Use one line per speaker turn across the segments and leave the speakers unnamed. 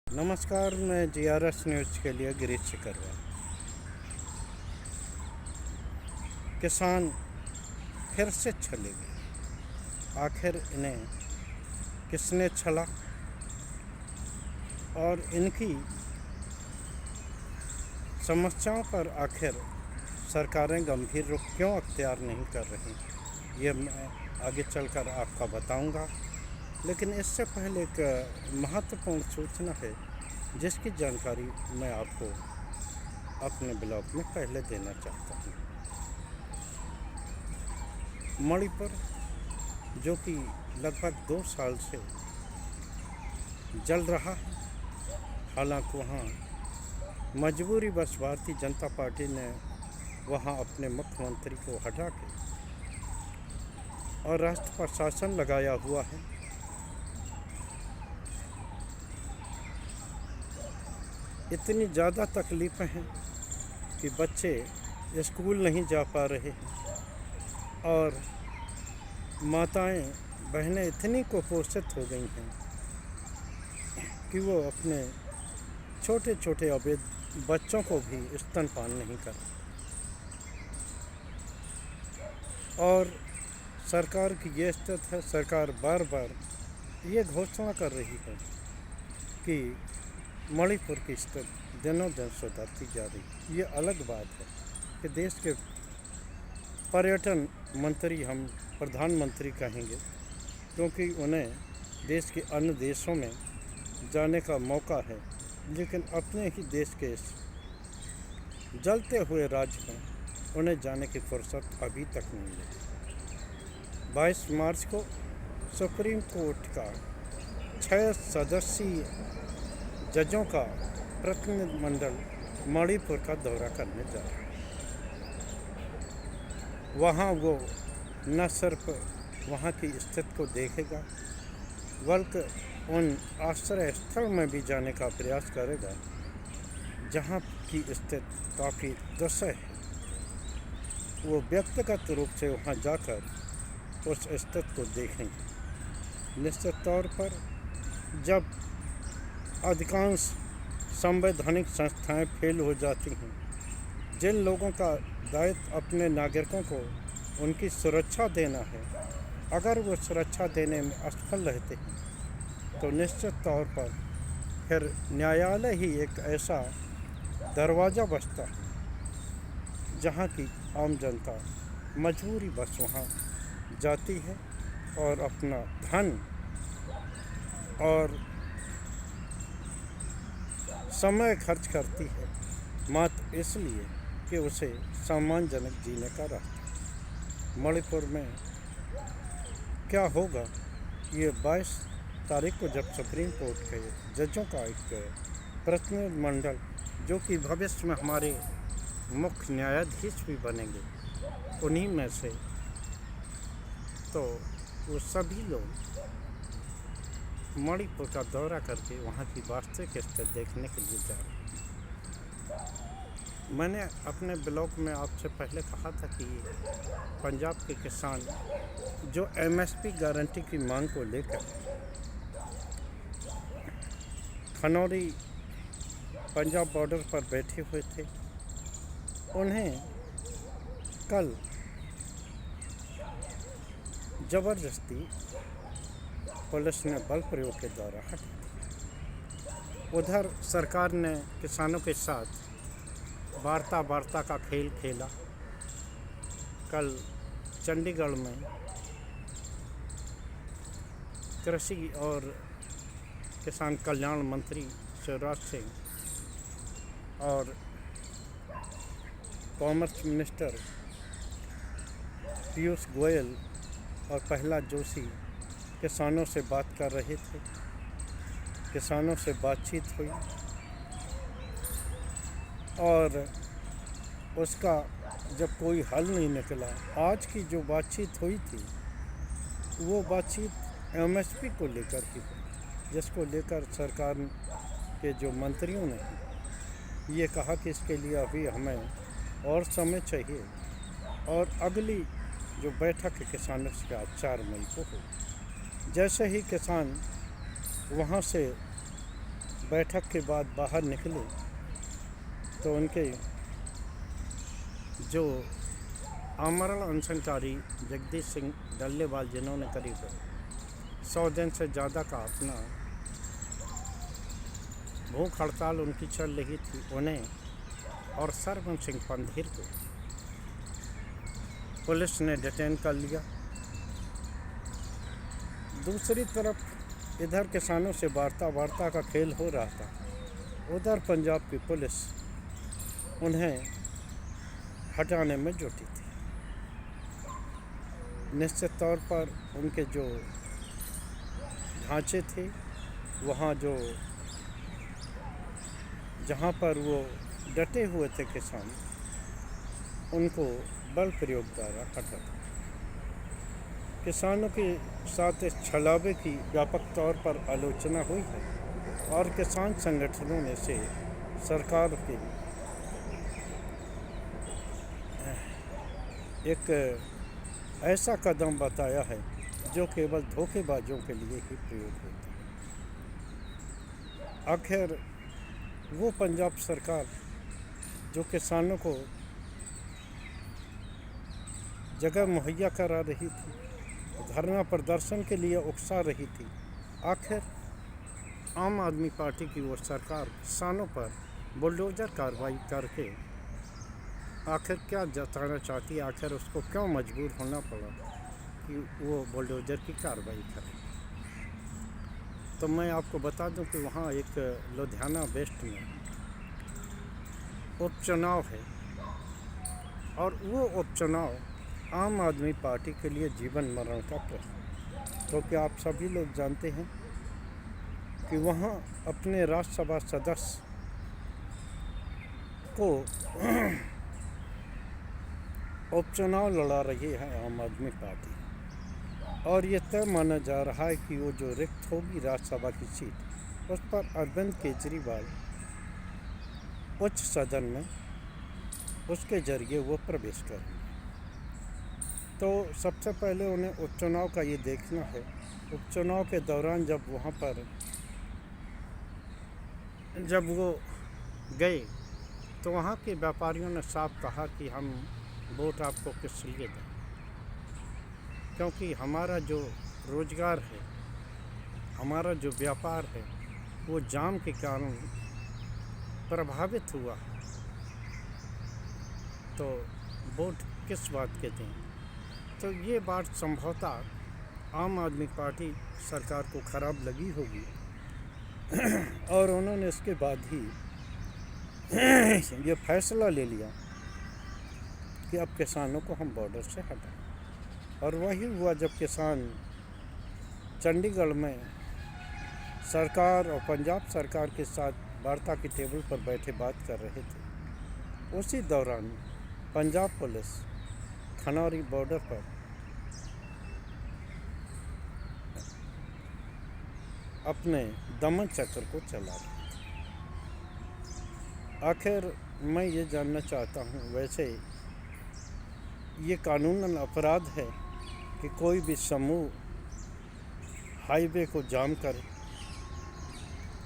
नमस्कार, मैं GRS news के लिए गिरीश करवा। किसान फिर से छले गए। आखिर इन्हें किसने छला और इनकी समस्याओं पर आखिर सरकारें गंभीर रुख क्यों अख्तियार नहीं कर रही, ये मैं आगे चलकर आपका बताऊंगा। लेकिन इससे पहले एक महत्वपूर्ण सूचना है जिसकी जानकारी मैं आपको अपने ब्लॉग में पहले देना चाहता हूँ। मणिपुर, जो कि लगभग 2 साल से जल रहा है, हालांकि वहाँ मजबूरीवश भारतीय जनता पार्टी ने वहाँ अपने मुख्यमंत्री को हटा के और राष्ट्र पर शासन लगाया हुआ है। इतनी ज़्यादा तकलीफ़ें हैं कि बच्चे स्कूल नहीं जा पा रहे हैं और माताएं बहनें इतनी कुपोषित हो गई हैं कि वो अपने छोटे छोटे अवैध बच्चों को भी स्तनपान नहीं कर। और सरकार की ये स्थिति है, सरकार बार बार ये घोषणा कर रही है कि मणिपुर की स्थिति दिनों दिन सुधरती जा रही। ये अलग बात है कि देश के पर्यटन मंत्री हम प्रधानमंत्री कहेंगे, क्योंकि उन्हें देश के अन्य देशों में जाने का मौका है, लेकिन अपने ही देश के जलते हुए राज्य में उन्हें जाने की फुर्सत अभी तक नहीं मिली। 22 मार्च को सुप्रीम कोर्ट का 6 सदस्यीय जजों का प्रतिनिधिमंडल मणिपुर का दौरा करने जा रहा है। वहाँ वो न सिर्फ वहाँ की स्थिति को देखेगा, बल्कि उन आश्रय स्थल में भी जाने का प्रयास करेगा जहाँ की स्थिति काफ़ी दुस्सह है। वो व्यक्तिगत रूप से वहाँ जाकर उस स्थिति को देखेंगे। निश्चित तौर पर जब अधिकांश संवैधानिक संस्थाएं फेल हो जाती हैं, जिन लोगों का दायित्व अपने नागरिकों को उनकी सुरक्षा देना है, अगर वो सुरक्षा देने में असफल रहते हैं तो निश्चित तौर पर फिर न्यायालय ही एक ऐसा दरवाज़ा बचता है जहाँ की आम जनता मजबूरी बस वहाँ जाती है और अपना धन और समय खर्च करती है, मात्र इसलिए कि उसे सम्मानजनक जीने का रास्ता। मणिपुर में क्या होगा, ये 22 तारीख को जब सुप्रीम कोर्ट के जजों का एक प्रतिनिधिमंडल, जो कि भविष्य में हमारे मुख्य न्यायाधीश भी बनेंगे, उन्हीं में से, तो वो सभी लोग मणिपुर का दौरा करके वहाँ की वास्तविक स्थिति देखने के लिए जा रहे हैं। मैंने अपने ब्लॉग में आपसे पहले कहा था कि पंजाब के किसान जो एमएसपी गारंटी की मांग को लेकर खनौरी पंजाब बॉर्डर पर बैठे हुए थे, उन्हें कल ज़बरदस्ती पुलिस ने बल प्रयोग के द्वारा हटा दिया। उधर सरकार ने किसानों के साथ वार्ता का खेल खेला। कल चंडीगढ़ में कृषि और किसान कल्याण मंत्री शिवराज सिंह और कॉमर्स मिनिस्टर पीयूष गोयल और प्रहलाद जोशी किसानों से बात कर रहे थे। किसानों से बातचीत हुई और उसका जब कोई हल नहीं निकला, आज की जो बातचीत हुई थी वो बातचीत एमएसपी को लेकर ही हुई, जिसको लेकर सरकार के जो मंत्रियों ने ये कहा कि इसके लिए अभी हमें और समय चाहिए और अगली जो बैठक है किसानों से 4 मई को हो। जैसे ही किसान वहाँ से बैठक के बाद बाहर निकले तो उनके जो आमरण अनशनकारी जगदीश सिंह डल्लेवाल, जिन्होंने करीब 100 दिन से ज़्यादा का अपना भूख हड़ताल उनकी चल रही थी, उन्हें और सरवन सिंह पंधीर को पुलिस ने डिटेन कर लिया। दूसरी तरफ इधर किसानों से वार्ता का खेल हो रहा था, उधर पंजाब की पुलिस उन्हें हटाने में जुटी थी। निश्चित तौर पर उनके जो ढांचे थे, वहाँ जहाँ पर वो डटे हुए थे किसान, उनको बल प्रयोग द्वारा हटा। किसानों के साथ इस छलावे की व्यापक तौर पर आलोचना हुई है और किसान संगठनों ने से सरकार के एक ऐसा कदम बताया है जो केवल धोखेबाजों के लिए ही प्रयोग होता है। आखिर वो पंजाब सरकार जो किसानों को जगह मुहैया करा रही थी, धरना प्रदर्शन के लिए उकसा रही थी, आखिर आम आदमी पार्टी की वो सरकार किसानों पर बुलडोज़र कार्रवाई करके आखिर क्या जताना चाहती है, आखिर उसको क्यों मजबूर होना पड़ा कि वो बुलडोज़र की कार्रवाई करे। तो मैं आपको बता दूं कि वहाँ एक लुधियाना वेस्ट में उपचुनाव है और वो उपचुनाव आम आदमी पार्टी के लिए जीवन मरण का प्रश्न। तो क्या आप सभी लोग जानते हैं कि वहाँ अपने राज्यसभा सदस्य को उपचुनाव लड़ा रही है आम आदमी पार्टी, और ये तय माना जा रहा है कि वो जो रिक्त होगी राज्यसभा की सीट, उस पर अरविंद केजरीवाल उच्च सदन में उसके जरिए वो प्रवेश करेंगे। तो सबसे पहले उन्हें उपचुनाव का ये देखना है। उपचुनाव के दौरान जब वहाँ पर जब वो गए तो वहाँ के व्यापारियों ने साफ कहा कि हम वोट आपको किस लिए दें, क्योंकि हमारा जो रोज़गार है, हमारा जो व्यापार है, वो जाम के कारण प्रभावित हुआ। तो वोट किस बात के दें। तो ये बात संभवतः आम आदमी पार्टी सरकार को ख़राब लगी होगी और उन्होंने इसके बाद ही ये फैसला ले लिया कि अब किसानों को हम बॉर्डर से हटाएं। और वही हुआ जब किसान चंडीगढ़ में सरकार और पंजाब सरकार के साथ वार्ता की टेबल पर बैठे बात कर रहे थे। उसी दौरान पंजाब पुलिस खनौरी बॉर्डर पर अपने दमन चक्र को चला रही थी। आखिर मैं ये जानना चाहता हूँ, वैसे ये कानूनन अपराध है कि कोई भी समूह हाईवे को जाम करे,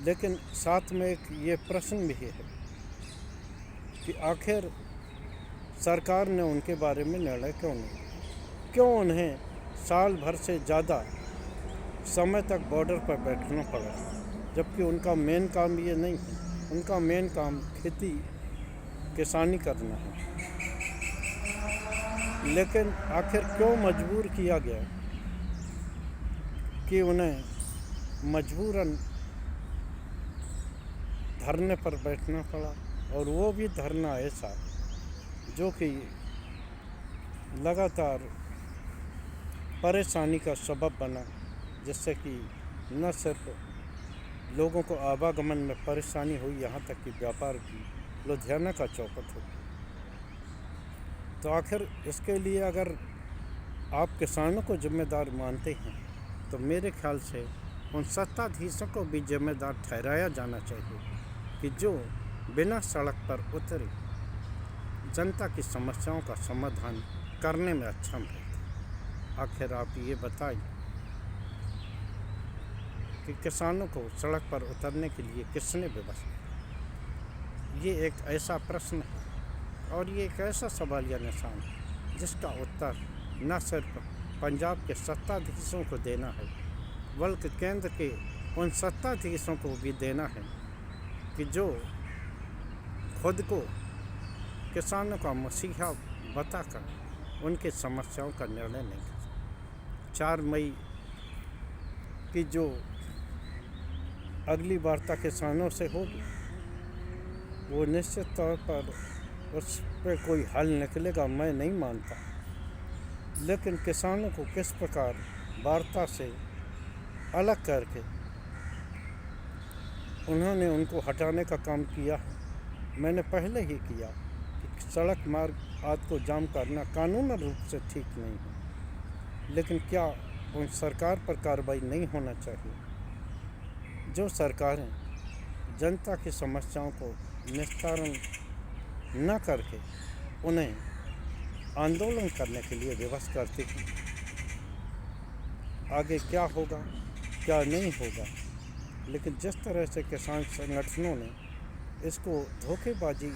लेकिन साथ में एक ये प्रश्न भी है कि आखिर सरकार ने उनके बारे में निर्णय क्यों नहीं, क्यों उन्हें साल भर से ज़्यादा समय तक बॉर्डर पर बैठना पड़ा, जबकि उनका मेन काम ये नहीं है। उनका मेन काम खेती किसानी करना है, लेकिन आखिर क्यों मजबूर किया गया कि उन्हें मजबूरन धरने पर बैठना पड़ा, और वो भी धरना ऐसा जो कि लगातार परेशानी का सबब बना, जिससे कि न सिर्फ लोगों को आवागमन में परेशानी हुई, यहाँ तक कि व्यापार भी लुधियाना का चौपट हो गया। तो आखिर इसके लिए अगर आप किसानों को जिम्मेदार मानते हैं तो मेरे ख्याल से उन सत्ताधीशों को भी जिम्मेदार ठहराया जाना चाहिए कि जो बिना सड़क पर उतरे जनता की समस्याओं का समाधान करने में अक्षम रहते। आखिर आप ये बताइए कि किसानों को सड़क पर उतरने के लिए किसने व्यवस्था, ये एक ऐसा प्रश्न है और ये एक ऐसा सवालिया निशान है जिसका उत्तर न सिर्फ पंजाब के सत्ताधीशों को देना है बल्कि केंद्र के उन सत्ताधीशों को भी देना है कि जो खुद को किसानों का मसीहा बताकर उनकी समस्याओं का निर्णय नहीं कर। 4 मई की जो अगली वार्ता किसानों से होगी वो निश्चित तौर पर उस पर कोई हल निकलेगा मैं नहीं मानता, लेकिन किसानों को किस प्रकार वार्ता से अलग करके उन्होंने उनको हटाने का काम किया है। मैंने पहले ही किया कि सड़क मार्ग आदि को जाम करना कानूनी रूप से ठीक नहीं है, लेकिन क्या उन सरकार पर कार्रवाई नहीं होना चाहिए? जो सरकारें जनता की समस्याओं को निस्तारण न करके उन्हें आंदोलन करने के लिए विवश करती हैं, आगे क्या होगा क्या नहीं होगा, लेकिन जिस तरह से किसान संगठनों ने इसको धोखेबाजी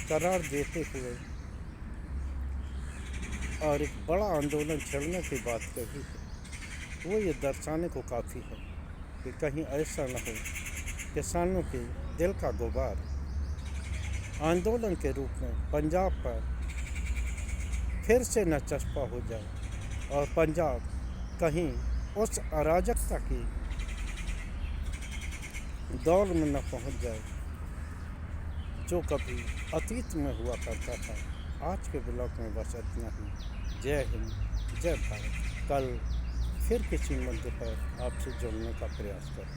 करार देते हुए और एक बड़ा आंदोलन छेड़ने की बात कही है, वो ये दर्शाने को काफ़ी है कि कहीं ऐसा न हो किसानों के दिल का गुबार आंदोलन के रूप में पंजाब पर फिर से न चस्पा हो जाए और पंजाब कहीं उस अराजकता की दौर में न पहुंच जाए जो कभी अतीत में हुआ करता था। आज के ब्लॉग में बस इतना ही। जय हिंद, जय भारत। कल फिर किसी मुद्दे पर आपसे जुड़ने का प्रयास करें।